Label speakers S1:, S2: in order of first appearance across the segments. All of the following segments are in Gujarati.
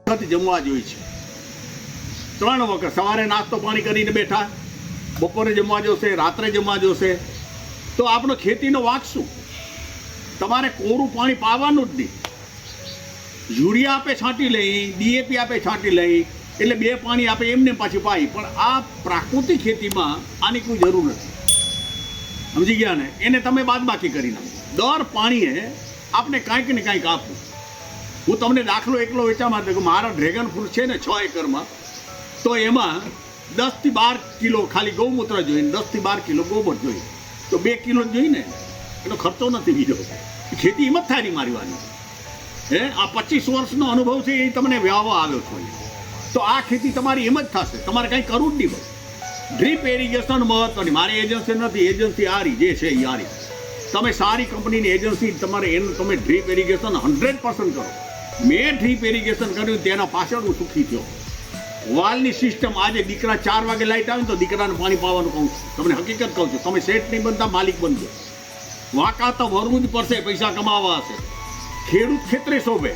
S1: વખત જમવા જોઈએ છે. 3 વખત, સવારે નાસ્તો પાણી કરીને બેઠા, બપોરે જમવા જોશે, રાત્રે જમવા જોશે. તો આપણો ખેતીનો વાંક શું? તમારે કોરું પાણી પાવાનું જ નહીં. યુરિયા આપે છાંટી લઈ, ડીએપી આપે છાંટી લઈ, એટલે 2 પાણી આપે એમને પાછી પાઈ. પણ આ પ્રાકૃતિક ખેતીમાં આની કોઈ જરૂર નથી. સમજી ગયા ને? એને તમે બાદબાકી કરી નાખો. દર પાણીએ આપણે કાંઈક ને કાંઈક આપવું. હું તમને દાખલો એકલો વેચવા માટે કે મારા ડ્રેગન ફ્રૂટ છે ને 6 એકરમાં, તો એમાં 10 થી 12 કિલો ખાલી ગૌમૂત્ર જોઈએ, 10 થી 12 કિલો ગોબર જોઈએ. તો 2 કિલો જ જોઈએ ને, એનો ખર્ચો નથી બીજો. ખેતી એમ જ થાય મારવાની. આ 25 વર્ષનો અનુભવ છે, એ તમને વ્યાવા આવ્યો છો. તો આ ખેતી તમારી એમ જ થશે. તમારે કંઈ કરવું જ નહીં. બસ ડ્રીપ એરિગેશન મહત્વની. મારી એજન્સી નથી, એજન્સી આરી જે છે એ આરી. તમે સારી કંપનીની એજન્સી, તમારે એનું તમે ડ્રીપ એરિગેશન 100% કરો. મેં ડ્રીપ એરિગેશન કર્યું, તેના પાછળ હું સુખી થયો. વાલની સિસ્ટમ, આજે દીકરા 4 વાગે લાઇટ આવે ને તો દીકરાને પાણી પાવાનું કહું છું. તમને હકીકત કહું છું. તમે સેટ નહીં બનતા, માલિક બનજો. વાંકા તો વરવું જ પડશે, પૈસા કમાવા હશે. ખેડૂત ખેતરે શોભે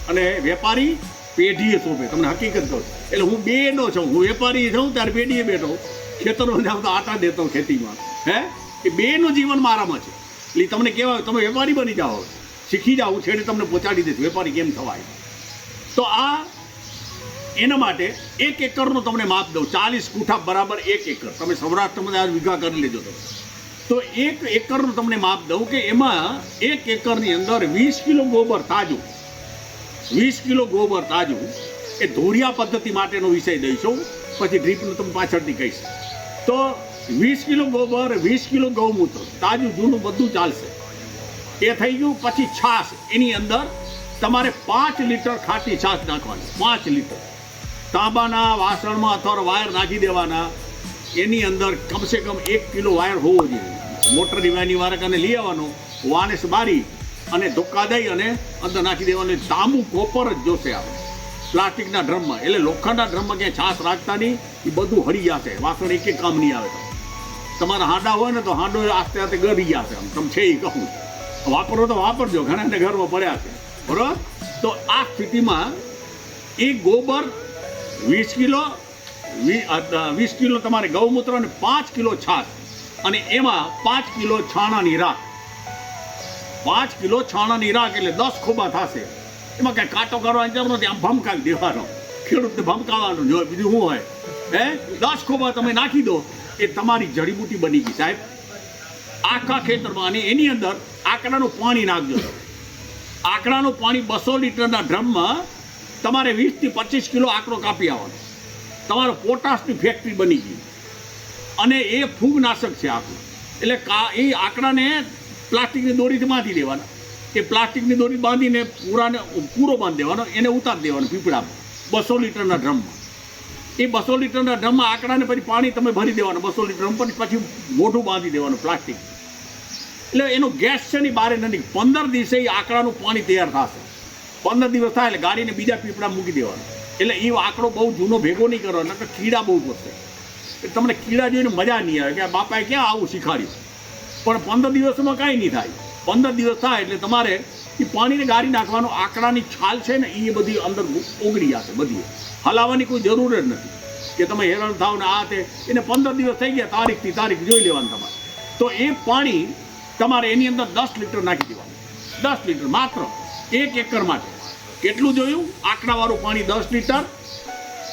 S1: અને વેપારી પેઢીએ શોભે. તમને હકીકત કહું છું. એટલે હું બેનો છું. હું વેપારી છું ત્યારે પેઢીએ બેઠો, ખેતરો જાઉં તો આટા દેતો ખેતીમાં. એ બેનું જીવન મારામાં છે. એટલે તમને કહેવાય તમે વેપારી બની જાઓ, શીખી જાઓ, છેડે તમને પહોંચાડી દઈશ વેપારી કેમ થવાય. તો આ એના માટે 1 એકરનો તમને માપ દઉં. 40 ગુઠા બરાબર 1 એકર. તમે સૌરાષ્ટ્રમાં આ વીઘા કરી લેજો તમે. તો 1 એકરનું તમને માપ દઉં કે એમાં 1 એકરની અંદર 20 કિલો ગોબર તાજું, 20 કિલો ગોબર તાજું એ ધોરિયા પદ્ધતિ માટેનો વિષય દઈશું. પછી ડ્રીપનું તમે પાછળથી કહીશ. તો 20 કિલો ગોબર, 20 કિલો ગૌમૂત્ર તાજું જૂનું બધું ચાલશે. એ થઈ ગયું. પછી છાશ, એની અંદર તમારે 5 લીટર ખાટી છાશ નાખવાની. 5 લીટર તાંબાના વાસણમાં અથવા વાયર નાખી દેવાના. એની અંદર કમસે કમ 1 કિલો વાયર હોવો જોઈએ. મોટરની વાયરની વારકાને લઈ આવવાનો, વાનેસ બારી અને ધોક્કા દઈ અને અંદર નાખી દેવાનું. તાંબુ કોપર જ જોશે આપણે પ્લાસ્ટિકના ડ્રમમાં. એટલે લોખંડના ડ્રમમાં ક્યાંય છાશ રાખતા નહીં. એ બધું હળી જશે. વાસણ એક કામ નહીં આવે. તમારા હાંડા હોય ને તો હાંડો આસ્તે આસ્તે ગળી જશે. આમ તમે છે એ કહું, વાપરો તો વાપરજો. ઘણાને ઘરમાં પડ્યા છે, બરાબર. તો આ સ્થિતિમાં એ ગોબર 20 કિલો, 20 કિલો તમારે ગૌમૂત્ર અને 5 કિલો છાશ, અને એમાં 5 કિલો છાણાની રાખ. 5 કિલો છાણાની રાખ એટલે 10 ખોબા થશે. એમાં કાંઈ કાંટો કરવાની જરૂર નથી. આમ ભમકાવી દેવાનો. ખેડૂતને ભમકાવાનું જો, બીજું શું હોય. 10 ખોબા તમે નાખી દો, એ તમારી જડીબુટી બની ગઈ સાહેબ આખા ખેતરમાં. અને એની અંદર આકડાનું પાણી નાખજો. આકડાનું પાણી 200 લીટરના ડ્રમમાં તમારે 20 થી 25 કિલો આકડો કાપી આવવાનો. તમારો પોટાશની ફેક્ટરી બની ગઈ. અને એ ફૂગનાશક છે આખું. એટલે એ આકડાને પ્લાસ્ટિકની દોરીથી બાંધી દેવાના. એ પ્લાસ્ટિકની દોરી બાંધીને પૂરો બાંધી દેવાનો. એને ઉતારી દેવાનો પીપળામાં 200 લીટરના ડ્રમમાં. એ 200 લીટરના ડ્રમમાં આકડાને પછી પાણી તમે ભરી દેવાનું 200 લીટર. પછી મોઢું બાંધી દેવાનું પ્લાસ્ટિક. એટલે એનો ગેસ છે ને બહાર નથી. 15 દિવસે એ આકડાનું પાણી તૈયાર થશે. 15 દિવસ થાય એટલે ગાડીને બીજા પીપળા મૂકી દેવાનો. એટલે એ આંકડો બહુ જૂનો ભેગો નહીં કરવાનો, એટલે કીડા બહુ પડશે. એટલે તમને કીડા જોઈને મજા નહીં આવે કે આ બાપાએ ક્યાં આવું શીખવાડ્યું. પણ 15 દિવસમાં કાંઈ નહીં થાય. 15 દિવસ થાય એટલે તમારે એ પાણીને ગાળી નાખવાનો. આંકડાની છાલ છે ને એ બધી અંદર ઓગળી જશે. બધી હલાવવાની કોઈ જરૂર જ નથી કે તમે હેરાન થાવ ને આ તે. એને 15 દિવસ થઈ ગયા, તારીખથી તારીખ જોઈ લેવાનું તમારે. તો એ પાણી તમારે એની અંદર 10 લીટર નાખી દેવાનું. 10 લીટર માત્ર 1 એકર માટે. કેટલું જોયું? આંકડાવાળું પાણી 10 લીટર.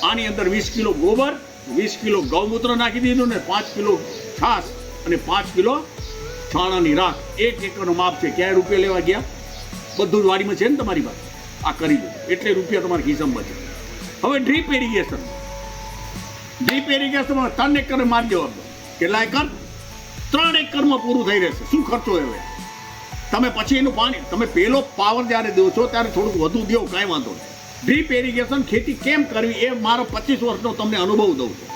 S1: આની અંદર 20 કિલો ગોબર, 20 કિલો ગૌમૂત્ર નાખી દીધું ને 5 કિલો છાશ અને 5 કિલો છાણાની રાખ. 1 એકરનો માપ છે. ક્યાંય રૂપિયા લેવા ગયા? બધું જ વાડીમાં છે ને તમારી પાસે. આ કરી લો એટલે રૂપિયા તમારા ખિસ્સામાં બચે. હવે ડ્રીપ એરિગેશન. ડ્રીપ એરિગેશનમાં 3 એકર મારી જવાનું. કેટલા એકર? 3 એકરમાં પૂરું થઈ રહેશે. શું ખર્ચો હવે તમે પછી એનું પાણી તમે પહેલો પાવર જ્યારે દો છો ત્યારે થોડુંક વધુ દો, કાંઈ વાંધો નહીં. ડ્રીપ એરિગેશન ખેતી કેમ કરવી એ મારો 25 વર્ષનો તમને અનુભવ દઉં છું.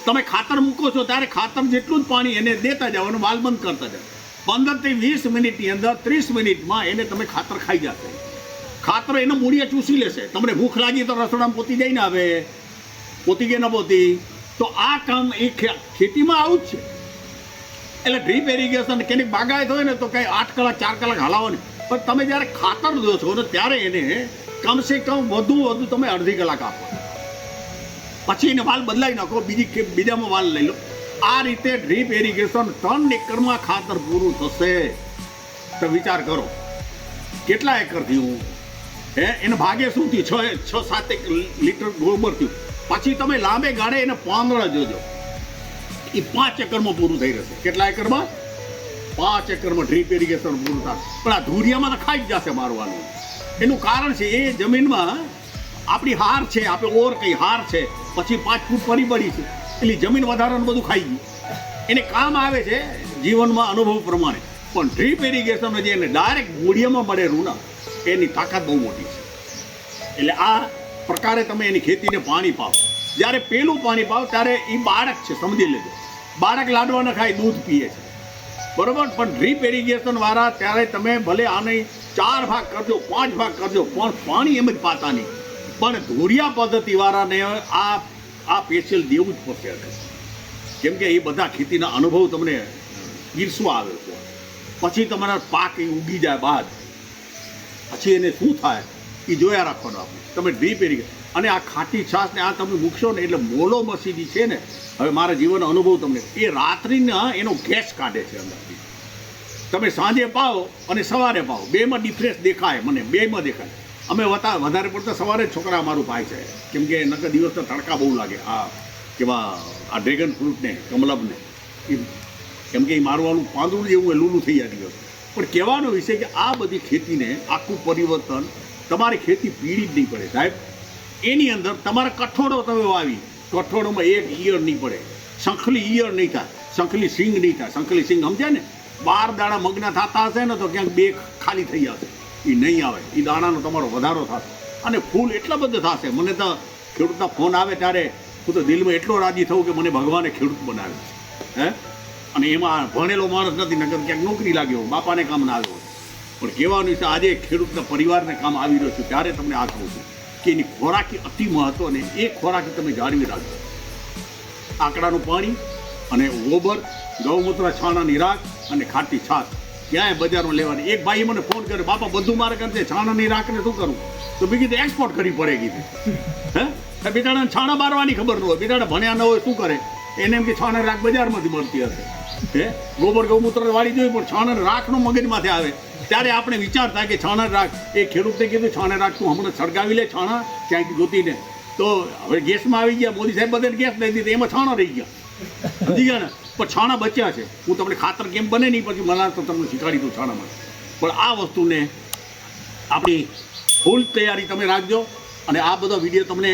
S1: તમે ખાતર મૂકો છો ત્યારે ખાતર જેટલું જ પાણી એને દેતા જાઓ અને વાલ બંધ કરતા જાઓ. 15 થી 20 મિનિટની અંદર 30 મિનિટમાં એને તમે ખાતર ખાઈ જશે. ખાતર એનો મૂળિયા ચૂસી લેશે. તમને ભૂખ લાગી તો રસોડામાં પોતી જઈને આવે, પોતી કે ન પોતી. તો આ કામ એ ખેતીમાં આવું જ છે. એટલે ડ્રીપ એરિગેશન કેની બાગાયત હોય ને તો કંઈ 8 કલાક 4 કલાક હલાવો ને પણ તમે જ્યારે ખાતર દો છો ને ત્યારે એને કમસે કમ વધુ તમે અડધી કલાક આપો, પછી એને વાલ બદલાઈ નાખો, બીજામાં વાલ લઈ લો. આ રીતે ડ્રીપ ઇરિગેશન 3 એકરમાં ખાતર પૂરું થશે. તો વિચાર કરો કેટલા એકર થયું, એને ભાગે શું થયું? 6-7 લીટર ગોબર થયું. પછી તમે લાંબે ગાળે એને પાંદડા જોજો, એ 5 એકરમાં પૂરું થઈ રહેશે. કેટલા એકરમાં? 5 એકરમાં ડ્રીપ ઇરિગેશન પૂરું થશે. પણ આ ધુરિયામાં તો ખાઈ જ જશે મારવાનું. એનું કારણ છે એ જમીનમાં આપણી હાર છે, આપણે ઓર કઈ હાર છે, પછી 5 ફૂટ પરિબળી છે, એટલે જમીન વધારાનું બધું ખાઈ ગયું. એને કામ આવે છે જીવનમાં અનુભવ પ્રમાણે. પણ ડ્રીપ ઇરિગેશન જે એને ડાયરેક્ટ મૂળિયામાં મળેલું ને એની તાકાત બહુ મોટી છે. એટલે આ પ્રકારે તમે એની ખેતીને પાણી પાવો. જ્યારે પેલું પાણી પાવો ત્યારે એ બાળક છે, સમજી લેજો. બાળક લાડવા ન ખાય, દૂધ પીએ છે, બરોબર. પણ ડ્રીપ ઇરિગેશન વાળા ત્યારે તમે ભલે આને 4 ભાગ કરજો, 5 ભાગ કરજો, પણ પાણી એમ જ પાતા નહીં. પણ ધોરિયા પદ્ધતિ વાળાને આ સ્પેશિયલ દેવું જ પડશે, કેમ કે એ બધા ખેતીના અનુભવ તમને પીરસવા આવે છે. પછી તમારા પાક એ ઉગી જાય બાદ પછી એને શું થાય એ જોયા રાખવાનું. આપણે તમે ડ્રીપ ઇરિગેશન અને આ ખાટી છાશ ને આ તમે મૂકશો ને એટલે મોલો મસીદી છે ને, હવે મારા જીવનનો અનુભવ તમને, એ રાત્રિના એનો ગેસ કાઢે છે અંદરથી. તમે સાંજે પાવો અને સવારે પાવો, બેમાં ડિફરન્સ દેખાય. મને બેમાં દેખાય. અમે વધારે પડતા સવારે જ છોકરા અમારું પાય છે, કેમ કે નકર દિવસના તડકા બહુ લાગે. આ ડ્રેગન ફ્રૂટને, કમલમને, કેમ કે એ મારવાનું પાંદડું જેવું લૂલું થઈ જાય દિવસ. પણ કહેવાનો વિષય કે આ બધી ખેતીને આખું પરિવર્તન, તમારી ખેતી પીળી જ નહીં પડે સાહેબ. એની અંદર તમારા કઠોળો તમે વાવી, કઠોળોમાં એક ઈયળ નહીં પડે, શંખલી ઈયળ નહીં થાય, શંખલી સિંગ નહીં થાય. શંખલી સિંગ સમજ્યા ને? 12 દાણા મગના થતા હશે ને તો ક્યાંક 2 ખાલી થઈ જશે, એ નહીં આવે. એ દાણાનો તમારો વધારો થશે અને ફૂલ એટલા બધા થશે. મને તો ખેડૂતના ફોન આવે ત્યારે હું તો દિલમાં એટલો રાજી થઉં કે મને ભગવાને ખેડૂત બનાવ્યો છે. અને એમાં ભણેલો માણસ નથી, નકર ક્યાંક નોકરી લાગ્યો, બાપાને કામ ના આવ્યો. પણ કહેવાનું છે આજે ખેડૂતના પરિવારને કામ આવી રહ્યો છું, ત્યારે તમને આ કહું છું કે એની ખોરાકી અતિ મહત્વને એ ખોરાકી તમે જાળવી રાખજો. આકડાનું પાણી અને ગોબર, ગૌમૂત્ર, છાણાની રાખ અને ખાટી છાશ ક્યાંય બજારમાં લેવાની. એક ભાઈ મને ફોન કર્યો, બાપા બધું મારે કરશે, છાણાની રાખને શું કરું? તો મેં કીધું એક્સપોર્ટ કરવી પડે. કીધું બિચારાને છાણા બારવાની ખબર ન હોય, બિચારા ભણ્યા ન હોય, શું કરે? એને એમ કે છાણાની રાખ બજારમાંથી મળતી હશે. ગોબર ગૌમૂત્ર વાળી જોઈએ, પણ છાણાની રાખનો મગજમાંથી આવે ત્યારે આપણે વિચાર થાય કે છાણા રાખ. એ ખેડૂતે કીધું છાણા રાખ તું હમણાં સળગાવી લે છાણા ક્યાંક જોતીને. તો હવે ગેસમાં આવી ગયા, મોદી સાહેબ બધાને ગેસ દઈ દીધી, એમાં છાણા રહી ગયા, સમજી ગયા ને? પણ છાણા બચ્યા છે. હું તમને ખાતર કેમ બને નહીં પછી મને તો તમને શીખવાડી દઉં છાણામાં. પણ આ વસ્તુને આપણી ફૂલ તૈયારી તમે રાખજો. અને આ બધો વિડીયો તમને